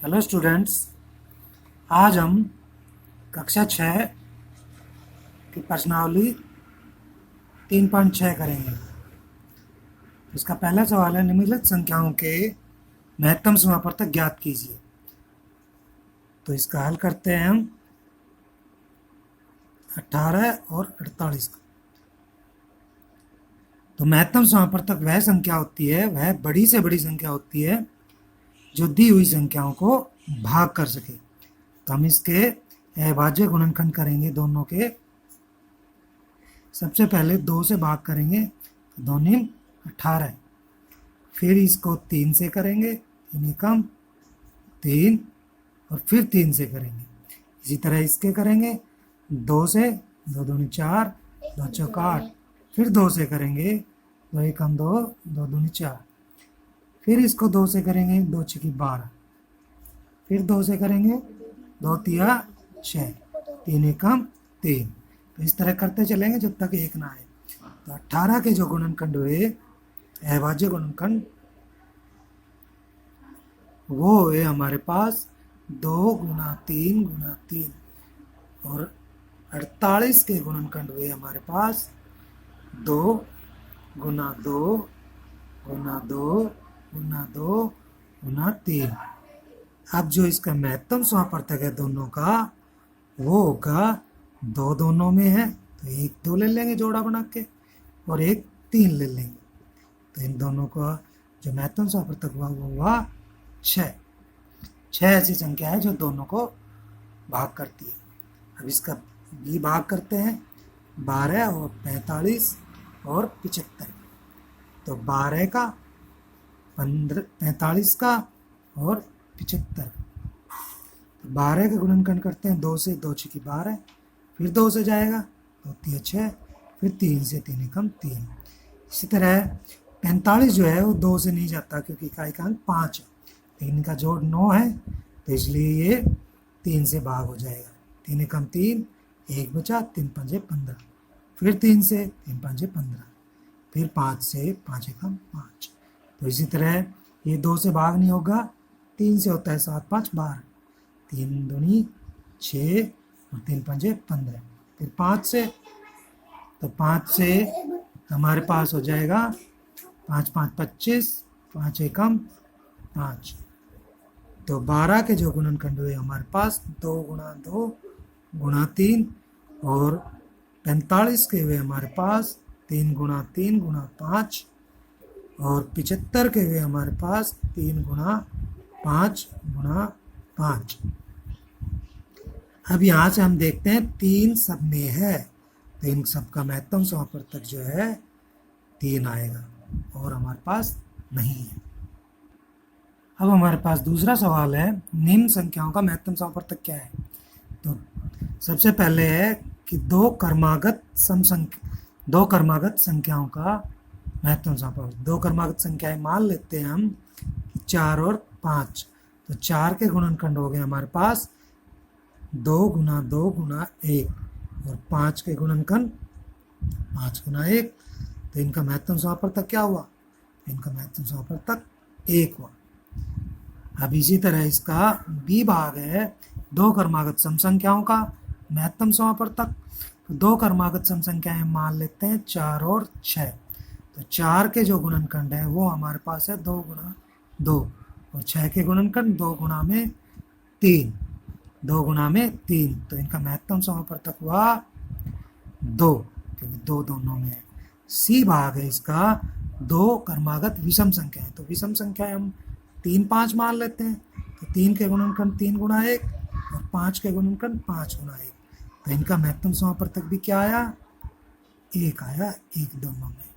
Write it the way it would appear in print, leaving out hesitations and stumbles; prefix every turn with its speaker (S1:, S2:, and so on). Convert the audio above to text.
S1: Hello students, आज हम कक्षा 6 की प्रश्नावली 3.6 करेंगे। इसका पहला सवाल है, निम्नलिखित संख्याओं के महत्तम समापवर्तक ज्ञात कीजिए। तो इसका हल करते हैं हम 18 और 48 का। तो महत्तम समापवर्तक वह संख्या होती है, वह बड़ी से बड़ी संख्या होती है जो दी हुई संख्याओं को भाग कर सके। तो हम इसके अभाज्य गुणनखंड करेंगे दोनों के। सबसे पहले 2 से भाग करेंगे, तो 2 × 18। फिर इसको 3 से करेंगे, 3 एकम 3, और फिर 3 से करेंगे। इसी तरह इसके करेंगे 2 से, 2 दूनी 4, 2 चौका 8। फिर 2 से करेंगे, 2 एकम 2, 2 दूनी 4। फिर इसको 2 से करेंगे, 2 छकी 12। फिर 2 से करेंगे, 2 तिया 6, 3 एकम 3। तो इस तरह करते चलेंगे जब तक 1 ना आए। तो 18 के जो गुणनखंड हुए, अभाज्य गुणनखंड, वो हुए हमारे पास 2 × 3 × 3। और 48 के गुणनखंड हुए हमारे पास 2 × 2 × 2 × 2 × 3। अब जो इसका महत्तम समापवर्तक है दोनों का, वो होगा 2 दोनों में है, तो 1 2 ले लेंगे जोड़ा बना के, और 1 3 ले लेंगे। तो इन दोनों का जो महत्तम समापवर्तक हुआ वो हुआ 6। 6 ऐसी संख्या है जो दोनों को भाग करती है। अब इसका भी भाग करते हैं, 12 और 45 और 75। तो 12 का, 45 का और 75। 12 का गुणनखंड करते हैं 2 से, 2 छकी 12। फिर 2 से जाएगा, 2 तिया 6। फिर 3 से, 3 एकम 3। इसी तरह 45 जो है वो 2 से नहीं जाता, क्योंकि इकाई का अंक 5 है। 3 का जोड़ 9 है, तो इसलिए ये 3 से भाग हो जाएगा। 3 एकम 3, 1 बचा, 3 पंजे 15। फिर 3 से, 3 पंजे 15। फिर 5 से, 5 एकम 5। तो इसी तरह ये 2 से भाग नहीं होगा, 3 से होता है 7 5 12, 3 दूनी 6 और 3 पंजे 15। फिर 5 से, तो 5 से हमारे पास हो जाएगा 5 5 25, 5 एकम 5। तो 12 के जो गुणनखंड हुए हमारे पास 2 × 2 × 3, और 45 के हुए हमारे पास 3 × 3 × 5, और 75 के हुए हमारे पास 3 × 5 × 5। अब यहाँ से हम देखते हैं 3 सब में है, तो इन सब का महत्तम समापवर्तक जो है 3 आएगा, और हमारे पास नहीं है। अब हमारे पास दूसरा सवाल है, निम्न संख्याओं का महत्तम समापवर्तक क्या है। तो सबसे पहले है कि 2 क्रमागत संख्याओं का महत्तम समापवर्तक। 2 क्रमागत संख्याएं मान लेते हैं हम 4 और 5। तो 4 के गुणनखंड हो गए हमारे पास 2 × 2 × 1, और 5 के गुणनखंड 5 × 1। तो इनका महत्तम समापवर्तक क्या हुआ? इनका महत्तम समापवर्तक 1 हुआ। अब इसी तरह इसका बी भाग है, 2 क्रमागत सम संख्याओं का महत्तम समापवर्तक। तो 2 क्रमागत सम संख्याएं मान लेते हैं 4 और 6। तो 4 के जो गुणनखंड है वो हमारे पास है 2 × 2, और 6 के गुणनखंड 2 × 3, 2 × 3। तो इनका महत्तम समापवर्तक हुआ 2, क्योंकि 2 दोनों में है। सी भाग है इसका, 2 क्रमागत विषम संख्याएं। तो विषम संख्याएं हम 3 5 मान लेते हैं। तो 3 के गुणनखंड 3 × 1, और 5 के गुणनखंड 5 × 1। तो इनका महत्तम समापवर्तक भी क्या आया? 1 आया, 1 दोनों में।